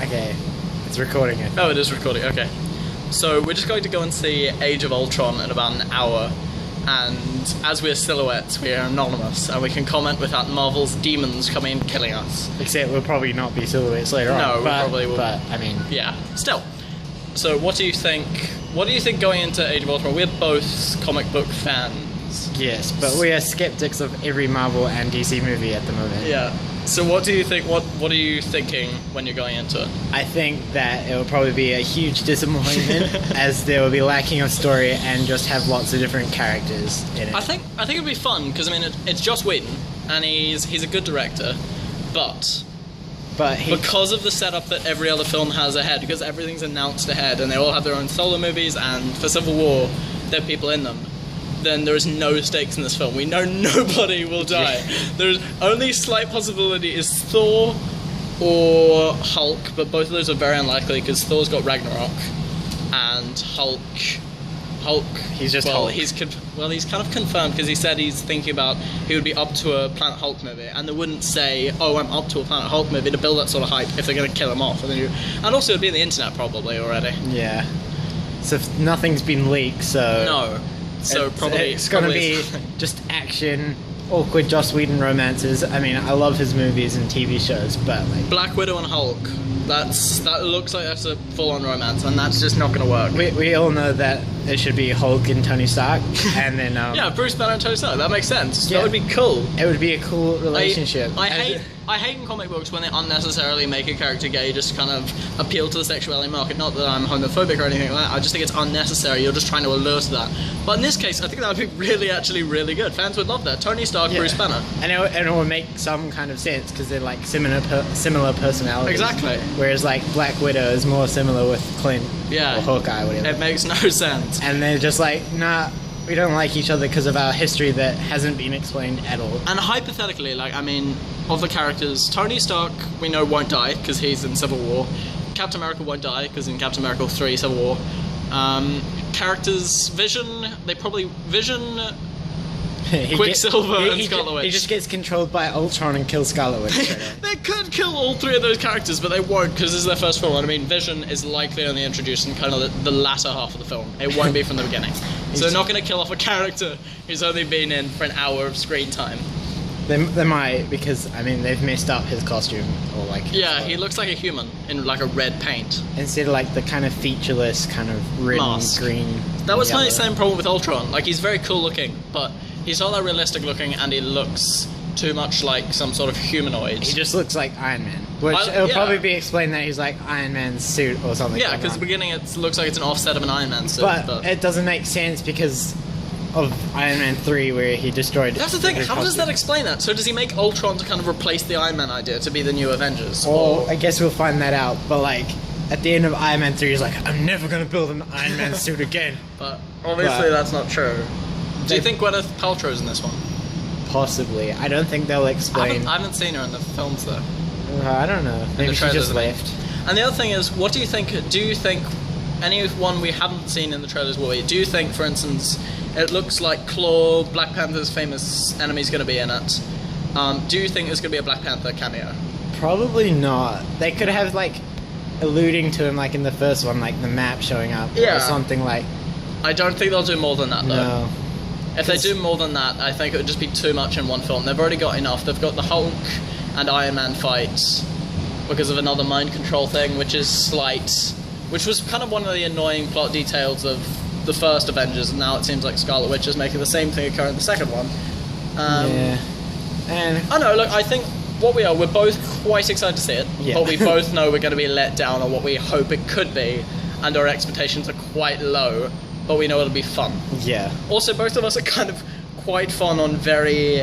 Okay, it's recording it. Oh, it is recording, okay. So we're just going to go and see Age of Ultron in about an hour, and as we're silhouettes, we are anonymous, and we can comment without Marvel's demons coming and killing us. Except we'll probably not be silhouettes later on. No, we probably will. But, I mean... Yeah, still. So what do you think? What do you think going into Age of Ultron? We're both comic book fans. Yes, but we are skeptics of every Marvel and DC movie at the moment. Yeah. So what do you think? What are you thinking when you're going into it? I think that it will probably be a huge disappointment, as there will be lacking of story and just have lots of different characters in it. I think it'll be fun because I mean it's Joss Whedon and he's a good director, but because of the setup that every other film has ahead, because everything's announced ahead and they all have their own solo movies, and for Civil War there are people in them, then there is no stakes in this film. We know nobody will die. There's only slight possibility is Thor or Hulk, but both of those are very unlikely because Thor's got Ragnarok, and Hulk, he's just well, Hulk. he's kind of confirmed because he said he's thinking about he would be up to a Planet Hulk movie, and they wouldn't say, "Oh, I'm up to a Planet Hulk movie" to build that sort of hype if they're going to kill him off. And also it'd be on the internet probably already. Yeah. So if nothing's been leaked, so no. So it's going to be just action, awkward Joss Whedon romances. I mean, I love his movies and TV shows, but like Black Widow and Hulk. That looks like that's a full-on romance, and that's just not going to work. We all know that it should be Hulk and Tony Stark, and then yeah, Bruce Banner and Tony Stark. That makes sense. Yeah. That would be cool. It would be a cool relationship. I hate in comic books when they unnecessarily make a character gay just to kind of appeal to the sexuality market. Not that I'm homophobic or anything like that. I just think it's unnecessary. You're just trying to allude to that. But in this case, I think that would be really good. Fans would love that. Tony Stark, Bruce Banner. And it will make some kind of sense because they're like similar personalities. Exactly. Whereas like Black Widow is more similar with Clint or Hawkeye, whatever. It makes no sense. And they're just like, nah, we don't like each other because of our history that hasn't been explained at all. And hypothetically, like, I mean, of the characters, Tony Stark, we know won't die because he's in Civil War. Captain America won't die because in Captain America 3 Civil War. Characters, Vision, Quicksilver and Scarlet Witch. He just gets controlled by Ultron and kills Scarlet Witch. They could kill all three of those characters, but they won't because this is their first film. And I mean, Vision is likely only introduced in kind of the latter half of the film. It won't be from the beginning. So they're not going to kill off a character who's only been in for an hour of screen time. They might, because I mean they've messed up his costume, or like he looks like a human in like a red paint instead of like the kind of featureless kind of red mask. And green. That was my same problem with Ultron. Like, he's very cool looking, but he's not that realistic looking, and he looks too much like some sort of humanoid. He just looks like Iron Man, which it'll probably be explained that he's like Iron Man's suit or something. Yeah, because at the beginning it looks like it's an offset of an Iron Man suit, but it doesn't make sense because of Iron Man 3 where he destroyed. That's the thing, how does that explain that? So does he make Ultron to kind of replace the Iron Man idea to be the new Avengers? Or I guess we'll find that out, but like at the end of Iron Man 3 he's like, I'm never gonna build an Iron Man suit again. But obviously that's not true. Do you think Gwyneth Paltrow's in this one? Possibly. I don't think they'll explain. I haven't seen her in the films though. I don't know. Maybe she just left. And the other thing is, what do you think anyone we haven't seen in the trailers will be? Do you think, for instance, it looks like Claw, Black Panther's famous enemy, is going to be in it? Do you think there's going to be a Black Panther cameo? Probably not. They could have like alluding to him like in the first one, like the map showing up or something like. I don't think they'll do more than that though. No. If they do more than that, I think it would just be too much in one film. They've already got enough. They've got the Hulk and Iron Man fights because of another mind control thing, which is slight, which was kind of one of the annoying plot details of the first Avengers, and now it seems like Scarlet Witch is making the same thing occur in the second one. Yeah. And I know, look, I think we're both quite excited to see it, but we both know we're going to be let down on what we hope it could be, and our expectations are quite low, but we know it'll be fun. Yeah. Also, both of us are kind of quite fun on very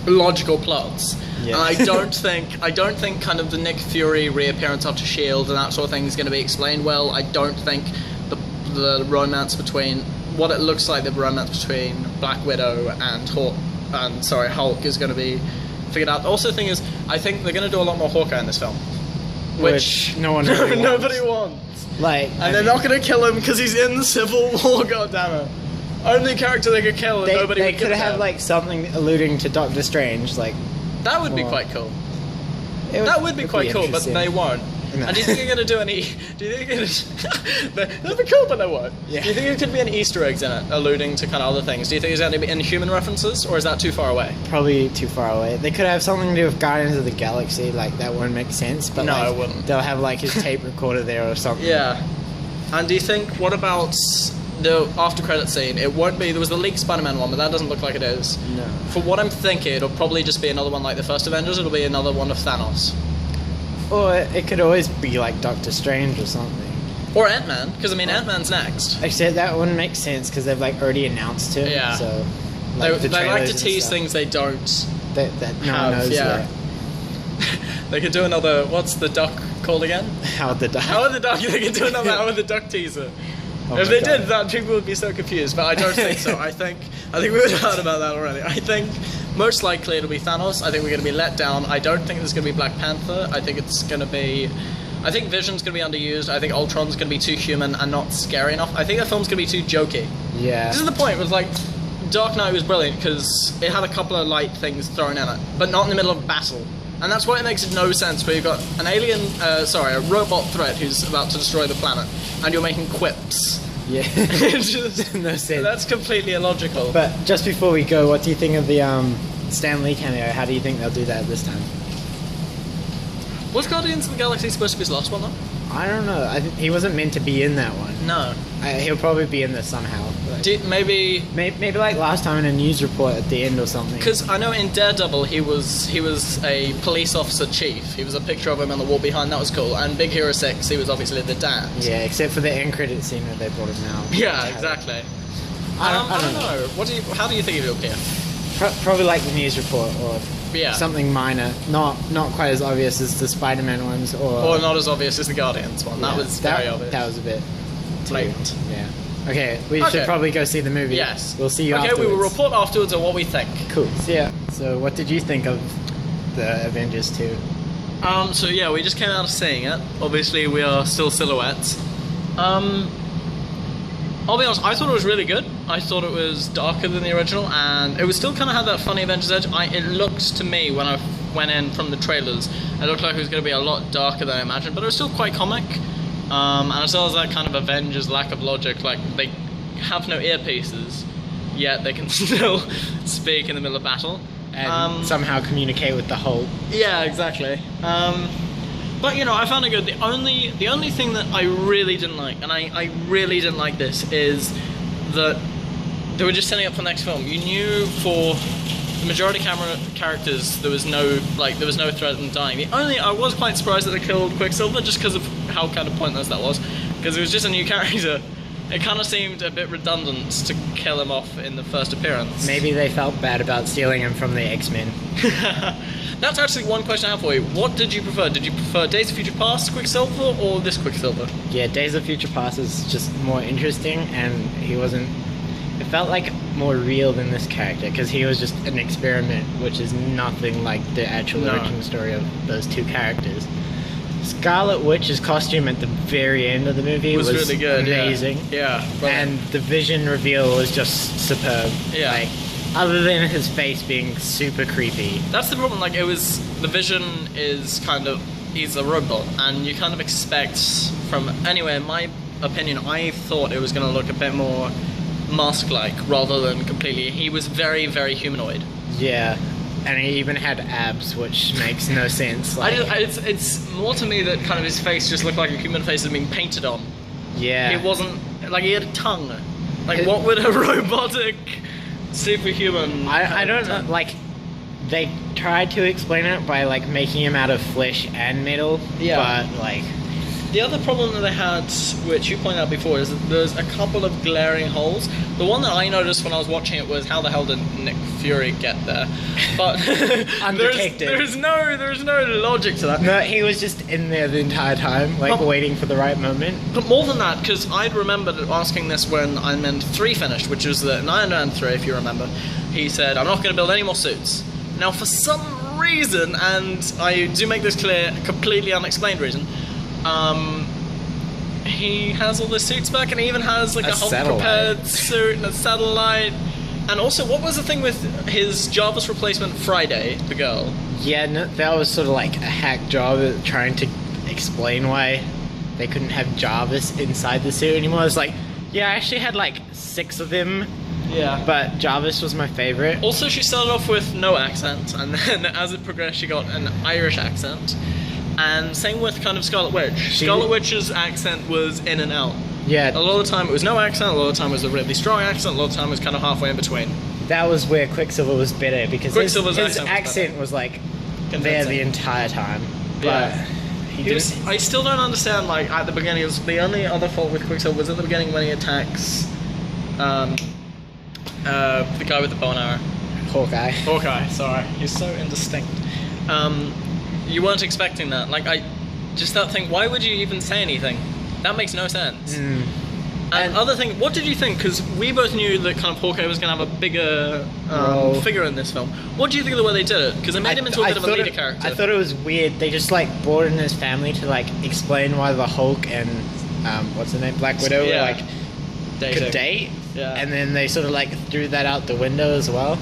logical plots. Yeah. And I don't think kind of the Nick Fury reappearance after S.H.I.E.L.D. and that sort of thing is going to be explained well. I don't think the romance between what it looks like the romance between Black Widow and Hulk is going to be figured out. Also, the thing is, I think they're going to do a lot more Hawkeye in this film, which no one really nobody wants. Like, and they're not going to kill him because he's in the Civil War. Goddammit! Only character they could kill, and nobody. They could have like something alluding to Doctor Strange, like that would be quite cool. That would be quite cool, but they won't. No. And do you think they're going to do any... Do you think that'd be cool, but they won't. Yeah. Do you think there could be any Easter eggs in it, alluding to kind of other things? Do you think there's going to be Inhuman references, or is that too far away? Probably too far away. They could have something to do with Guardians of the Galaxy, like, that won't make sense, but no, like, it wouldn't. They'll have, like, his tape recorder there or something. Yeah. And do you think, what about the after credit scene? It won't be... There was the leaked Spider-Man one, but that doesn't look like it is. No. For what I'm thinking, it'll probably just be another one like the first Avengers. It'll be another one of Thanos. Or it could always be like Doctor Strange or something. Or Ant-Man, because I mean Ant-Man's next. Except that wouldn't make sense because they've like already announced him. Yeah. So They like to tease things they don't that no one knows yet. They could do another... What's the duck called again? Howard the Duck. Howard the Duck. They could do another Howard the Duck teaser. Oh If they God. did that, people would be so confused. But I don't think so. I think we would have heard about that already. I think most likely it'll be Thanos. I think we're going to be let down. I don't think there's going to be Black Panther. I think it's going to be... I think Vision's going to be underused. I think Ultron's going to be too human and not scary enough. I think the film's going to be too jokey. Yeah. This is the point with like... Dark Knight was brilliant because it had a couple of light things thrown in it, but not in the middle of battle. And that's why it makes no sense where you've got an a robot threat who's about to destroy the planet, and you're making quips. Yeah. It's just, no sense. that's completely illogical. But just before we go, what do you think of the Stan Lee cameo? How do you think they'll do that this time? Was Guardians of the Galaxy supposed to be his last one, though? I don't know. He wasn't meant to be in that one. No. He'll probably be in this somehow. Like, Maybe like last time in a news report at the end or something. because I know in Daredevil he was a police officer chief. He was a picture of him on the wall behind. That was cool. And Big Hero 6, he was obviously the dad. Yeah, except for the end credit scene where they brought him out. Yeah, exactly. I don't know. How do you think he'll appear? Probably like the news report or Yeah. something minor, not quite as obvious as the Spider-Man ones, Or not as obvious as the Guardians one. Yeah, That was very obvious. That was a bit blatant. Yeah. Okay, we should probably go see the movie. Yes. We'll see you Okay, afterwards. we will report afterwards on what we think. Cool. See ya. So, what did you think of the Avengers 2? So yeah, we just came out of seeing it. Obviously, we are still silhouettes. I'll be honest, I thought it was really good. I thought it was darker than the original, and it was still kind of had that funny Avengers edge. It looked to me, when I went in from the trailers, it looked like it was going to be a lot darker than I imagined, but it was still quite comic. And as well as that kind of Avengers lack of logic, like, they have no earpieces, yet they can still speak in the middle of battle. And somehow communicate with the Hulk. Yeah, exactly. But you know, I found it good. The only thing that I really didn't like, and I really didn't like this, is that they were just setting up for the next film. You knew for the majority characters there was no threat of them dying. I was quite surprised that they killed Quicksilver just because of how kind of pointless that was, because it was just a new character. It kind of seemed a bit redundant to kill him off in the first appearance. Maybe they felt bad about stealing him from the X-Men. That's actually one question I have for you. What did you prefer? Did you prefer Days of Future Past Quicksilver or this Quicksilver? Yeah, Days of Future Past is just more interesting, and he wasn't... It felt like more real than this character, because he was just an experiment, which is nothing like the actual origin story of those two characters. Scarlet Witch's costume at the very end of the movie was really good, amazing. Yeah. And the Vision reveal was just superb. Yeah. Like, other than his face being super creepy. That's the problem, like, the Vision is kind of, he's a robot, and you kind of expect from, anyway, in my opinion, I thought it was going to look a bit more mask-like, rather than completely, he was very, very humanoid. Yeah. And he even had abs, which makes no sense. Like, it's more to me that kind of his face just looked like a human face had been painted on. Yeah. It wasn't, like, he had a tongue. Like, what would a robotic superhuman... I don't know, like, they tried to explain it by, like, making him out of flesh and metal. Yeah. But, like... The other problem that they had, which you pointed out before, is that there's a couple of glaring holes. The one that I noticed when I was watching it was how the hell did Nick Fury get there? But Undetected. there's no logic to that. No, he was just in there the entire time, like, waiting for the right moment. But more than that, because I'd remembered asking this when Iron Man 3 finished, which was in Iron Man 3, if you remember. He said, I'm not going to build any more suits. Now, for some reason, and I do make this clear, a completely unexplained reason, he has all the suits back, and he even has like a Hulk-prepared suit and a satellite. And also, what was the thing with his Jarvis replacement, Friday, the girl? Yeah, no, that was sort of like a hack job at trying to explain why they couldn't have Jarvis inside the suit anymore. It's like, yeah, I actually had like 6 of them. Yeah. But Jarvis was my favorite. Also, she started off with no accent, and then as it progressed, she got an Irish accent. And same with kind of Scarlet Witch. Scarlet Witch's accent was in and out. Yeah. A lot of the time it was no accent, a lot of the time it was a really strong accent, a lot of the time it was kind of halfway in between. That was where Quicksilver was better, because his accent was like there the entire time. But I still don't understand, like, at the beginning, it was the only other fault with Quicksilver was at the beginning when he attacks the guy with the bow and arrow. Hawkeye, sorry. He's so indistinct. You weren't expecting that. Like, just that thing, why would you even say anything? That makes no sense. And other thing, what did you think? Because we both knew that kind of Hawkeye was going to have a bigger figure in this film. What do you think of the way they did it? Because they made him into a bit of a leader character. I thought it was weird. They just like brought in his family to like explain why the Hulk and what's her name, Black Widow, were like could date. Yeah. And then they sort of like threw that out the window as well.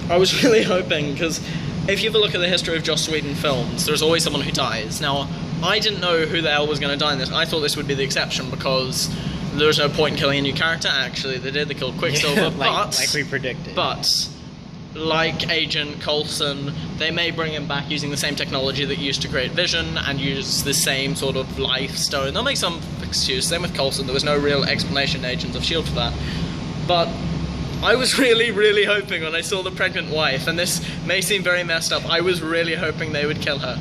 I was really hoping, because if you ever look at the history of Joss Whedon films, there's always someone who dies. Now, I didn't know who the hell was going to die in this. I thought this would be the exception, because there was no point in killing a new character. Actually, they did. They killed Quicksilver, like we predicted. But like Agent Coulson, they may bring him back using the same technology that used to create Vision and use the same sort of life stone. They'll make some excuse. Same with Coulson. There was no real explanation in Agents of S.H.I.E.L.D. for that. But I was really, really hoping when I saw the pregnant wife, and this may seem very messed up, I was really hoping they would kill her.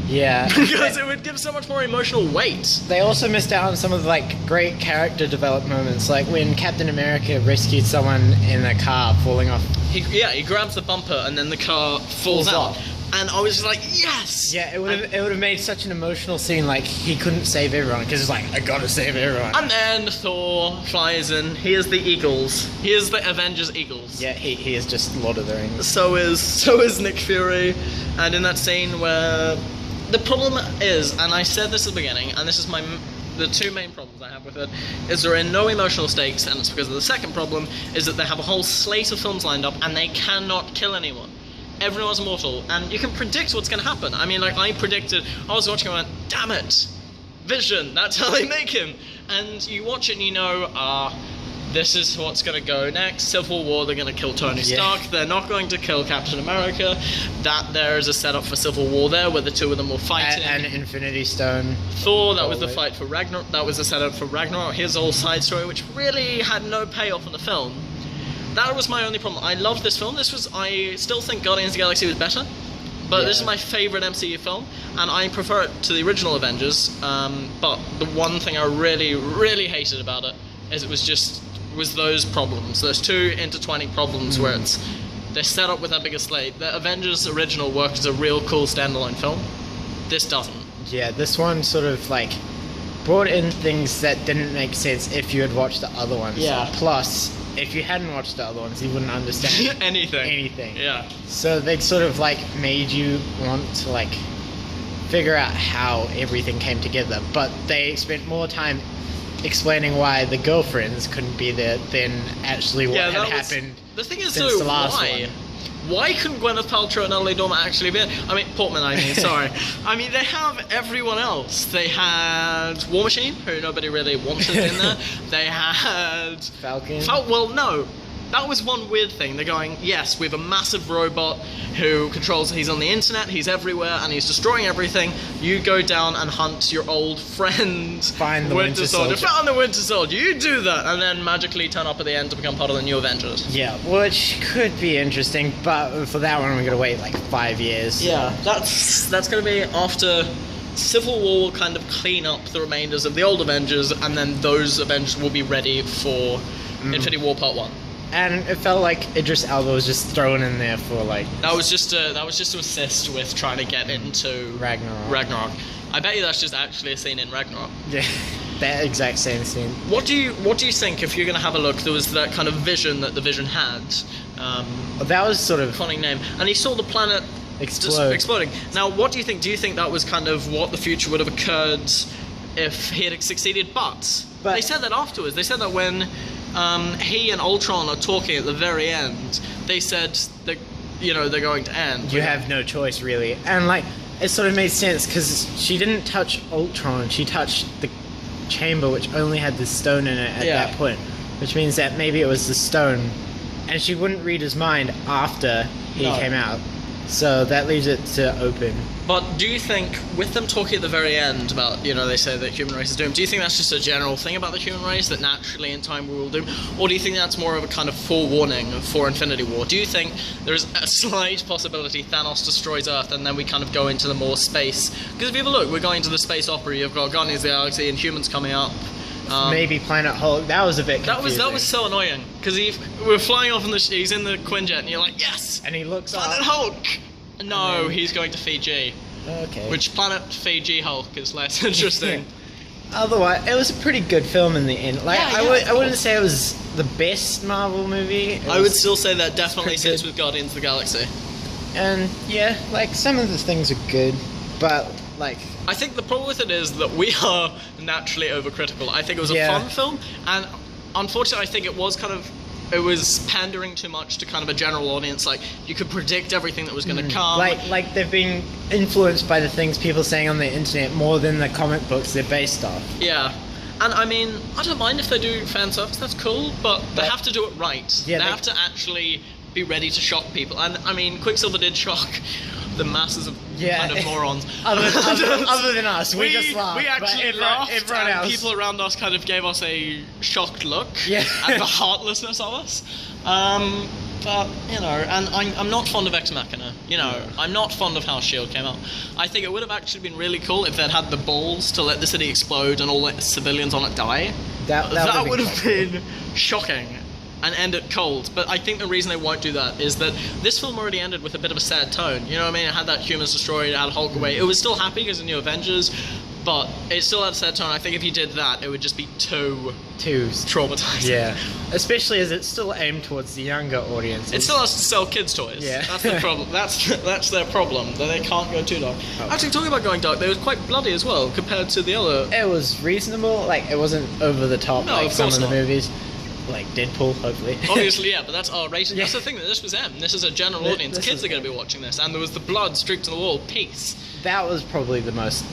Yeah. Because it would give so much more emotional weight. They also missed out on some of like great character development moments, like when Captain America rescued someone in a car falling off. He grabs the bumper and then the car falls out. And I was just like, yes! Yeah, it would have made such an emotional scene. Like, he couldn't save everyone because it's like, I gotta save everyone. And then Thor flies in. He is the Eagles. He is the Avengers Eagles. Yeah, he is just Lord of the Rings. So is Nick Fury. And in that scene where the problem is, and I said this at the beginning, and this is the 2 main problems I have with it, is there are no emotional stakes, and it's because of the second problem, is that they have a whole slate of films lined up and they cannot kill anyone. Everyone's immortal, and you can predict what's going to happen. I mean, like, I was watching and I went, damn it, Vision, that's how they make him. And you watch it and you know, this is what's going to go next. Civil War, they're going to kill Tony Stark. They're not going to kill Captain America. That there is a setup for Civil War there, where the 2 of them will fight. And Infinity Stone. Thor, that was the fight for Ragnarok. That was the setup for Ragnarok. His whole side story, which really had no payoff in the film. That was my only problem. I loved this film. I still think Guardians of the Galaxy was better, but this is my favourite MCU film, and I prefer it to the original Avengers. But the one thing I really, really hated about it is it was those problems, those 2 intertwining problems where they're set up with that bigger slate. The Avengers original worked as a real cool standalone film. This doesn't. Yeah, this one sort of like brought in things that didn't make sense if you had watched the other ones. Yeah. Plus, if you hadn't watched the other ones, you wouldn't understand anything. Yeah. So they'd sort of like made you want to like figure out how everything came together, but they spent more time explaining why the girlfriends couldn't be there than actually what had happened. The thing is, though, why couldn't Gwyneth Paltrow and Natalie Dormer actually be in? I mean, Portman, sorry. I mean, they have everyone else. They had War Machine, who nobody really wanted in there. They had Falcon. Well, no. That was one weird thing. They're going, yes, we have a massive robot who he's on the internet, he's everywhere, and he's destroying everything. You go down and hunt your old friend, find the Winter Soldier. Found the Winter Soldier. You do that, and then magically turn up at the end to become part of the new Avengers. Yeah, which could be interesting, but for that one, we're gonna wait like 5 years. Yeah, that's gonna be after Civil War will kind of clean up the remainders of the old Avengers, and then those Avengers will be ready for Infinity War Part 1. And it felt like Idris Elba was just thrown in there for like... That was just to assist with trying to get into Ragnarok. I bet you that's just actually a scene in Ragnarok. Yeah, that exact same scene. What do you think, if you're going to have a look, there was that kind of vision that the Vision had. That was sort of... iconic name. And he saw the planet exploding. Now, what do you think? Do you think that was kind of what the future would have occurred if he had succeeded? But they said that afterwards. They said that when... he and Ultron are talking at the very end. They said that they're going to end. You have no choice, really. And, like, it sort of made sense, because she didn't touch Ultron, she touched the chamber, which only had the stone in it at that point. Which means that maybe it was the stone. And she wouldn't read his mind after he came out. So that leaves it to open. But do you think, with them talking at the very end about, they say that human race is doomed, do you think that's just a general thing about the human race, that naturally in time we will doom? Or do you think that's more of a kind of forewarning for Infinity War? Do you think there's a slight possibility Thanos destroys Earth and then we kind of go into the more space? Because if you have a look, we're going to the space opera, you've got Guardians of the Galaxy and humans coming up. Maybe Planet Hulk. That was a bit confusing. That was so annoying, because we're flying off he's in the Quinjet and you're like, yes! And he looks Planet up. Hulk! No, he's going to Fiji. Okay. Which Planet Fiji Hulk is less interesting. Otherwise, it was a pretty good film in the end. Like, I wouldn't say it was the best Marvel movie. I would still say that definitely sits with Guardians of the Galaxy. And yeah, like, some of the things are good, but like, I think the problem with it is that we are naturally overcritical. I think it was a fun film, and unfortunately I think it was pandering too much to kind of a general audience. Like, you could predict everything that was going to come. Like they've been influenced by the things people saying on the internet more than the comic books they're based off. Yeah. And I mean, I don't mind if they do fan service, that's cool, but they have to do it right. Yeah, they have to actually be ready to shock people. And I mean, Quicksilver did shock the masses of kind of morons. Other than us, we just laughed. We actually laughed, everyone and else. People around us kind of gave us a shocked look at the heartlessness of us. But, and I'm not fond of Ex Machina. I'm not fond of how S.H.I.E.L.D. came out. I think it would have actually been really cool if they'd had the balls to let the city explode and all the civilians on it die. That would have been shocking. And end it cold. But I think the reason they won't do that is that this film already ended with a bit of a sad tone. You know what I mean? It had that humans destroyed, it had Hulk away. It was still happy because of New Avengers, but it still had a sad tone. I think if you did that, it would just be too traumatizing. Yeah. Especially as it's still aimed towards the younger audience. It still has to sell kids' toys. Yeah. That's the problem. That's their problem, that they can't go too dark. Oh. Actually, talking about going dark, they were quite bloody as well compared to the other. It was reasonable. Like, it wasn't over the top like some of the movies. Like Deadpool, hopefully. Obviously, yeah, but that's R-rated. That's the thing, that this was M. This is a general audience. Kids are going to be watching this, and there was the blood streaked to the wall. Peace. That was probably the most,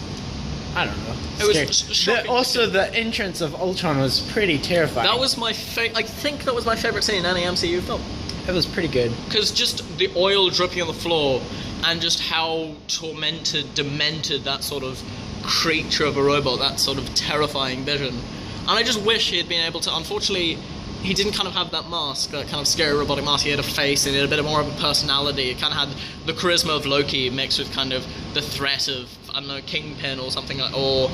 I don't know. It was shocking. Also, the entrance of Ultron was pretty terrifying. That was my I think that was my favourite scene in any MCU film. It was pretty good. Because just the oil dripping on the floor, and just how tormented, demented that sort of creature of a robot, that sort of terrifying vision. And I just wish he had been able to, unfortunately, he didn't kind of have that mask, that kind of scary robotic mask. He had a face and he had a bit more of a personality. It kind of had the charisma of Loki mixed with kind of the threat of, I don't know, Kingpin or something like, or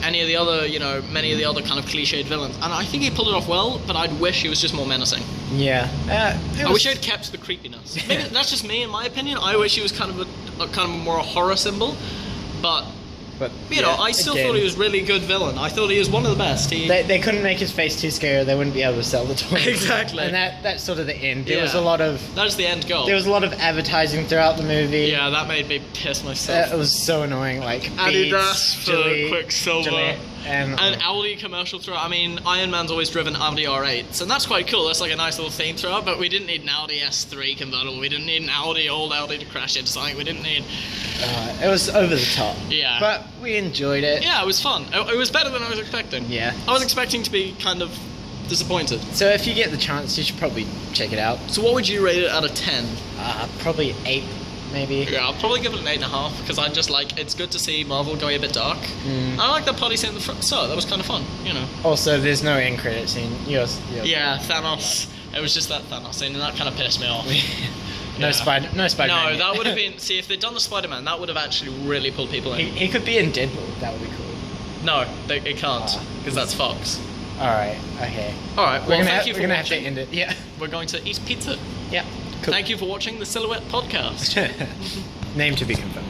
any of the other, many of the other kind of cliched villains. And I think he pulled it off well, but I'd wish he was just more menacing. Yeah. I wish he had kept the creepiness. Maybe that's just me, in my opinion. I wish he was kind of a more a horror symbol, but I still thought he was a really good villain. I thought he was one of the best. They couldn't make his face too scary, they wouldn't be able to sell the toys. Exactly. And that's sort of the end. There was a lot of... That was the end goal. There was a lot of advertising throughout the movie. Yeah, that made me piss myself. It was so annoying, like Adidas for Quicksilver. And Audi commercial throughout. I mean, Iron Man's always driven Audi R8s, and that's quite cool. That's like a nice little theme throughout, but we didn't need an Audi S3 convertible. We didn't need an old Audi to crash into something. We didn't need... it was over the top. Yeah. But we enjoyed it. Yeah, it was fun. It was better than I was expecting. Yeah. I was expecting to be kind of disappointed. So if you get the chance, you should probably check it out. So what would you rate it out of 10? Probably 8. Maybe. Yeah, I'll probably give it an 8.5 because I just like, it's good to see Marvel going a bit dark. I like that party scene at the front, so that was kind of fun, Also, there's no end credit scene. Yours. Yeah, Thanos. It was just that Thanos scene, and that kind of pissed me off. No Spider-Man. No, that would have been... See, if they'd done the Spider-Man, that would have actually really pulled people in. He could be in Deadpool. That would be cool. No, it can't, because that's Fox. Alright, okay. Alright, well, thank you for watching. We're going to have to end it, yeah. We're going to eat pizza. Yeah. Cool. Thank you for watching the Silhouette Podcast. Name to be confirmed.